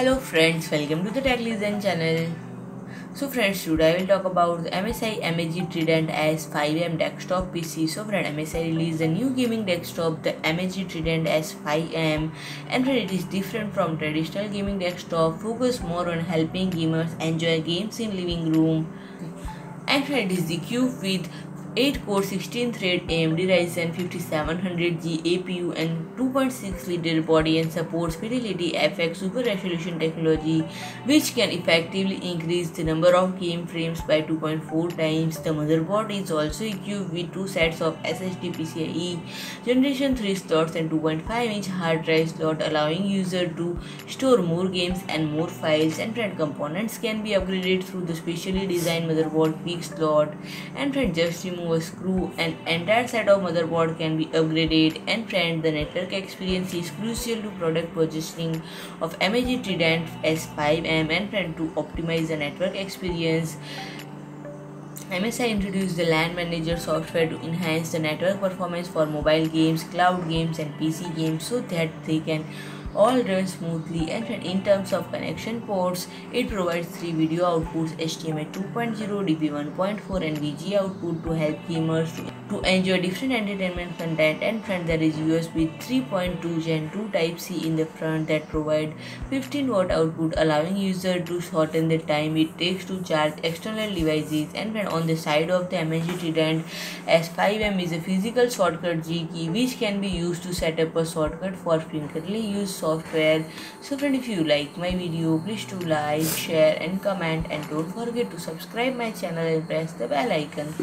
Hello friends, welcome to the Tech Listen channel. So friends, today I will talk about the MSI MAG Trident S 5M desktop PC. So friend, MSI released a new gaming desktop, the MAG Trident S 5M, and friend, it is different from traditional gaming desktop, focus more on helping gamers enjoy games in living room. And friend, it is the cube with 8 core 16 thread AMD Ryzen 5700G APU and 2.6 liter body, and supports Fidelity FX super resolution technology, which can effectively increase the number of game frames by 2.4 times. The motherboard is also equipped with 2 sets of SSD PCIe Generation 3 slots and 2.5-inch hard drive slot, allowing user to store more games and more files. And friend, components can be upgraded through the specially designed motherboard quick slot. And friend, just remove a screw, an entire set of motherboard can be upgraded. And friend, the network experience is crucial to product positioning of MAG Trident S5M. And friend, to optimize the network experience, MSI introduced the LAN Manager software to enhance the network performance for mobile games, cloud games, and PC games, so that they can all run smoothly. And in terms of connection ports, it provides 3 video outputs, HDMI 2.0, DP 1.4, and VGA output to help gamers to enjoy different entertainment content. And front, there is USB 3.2 Gen 2 Type C in the front that provide 15-watt output, allowing user to shorten the time it takes to charge external devices. And when on the side of the MAG Trident S5M is a physical shortcut G key, which can be used to set up a shortcut for frequently used software. So friend, if you like my video, please do like, share and comment, and don't forget to subscribe my channel and press the bell icon.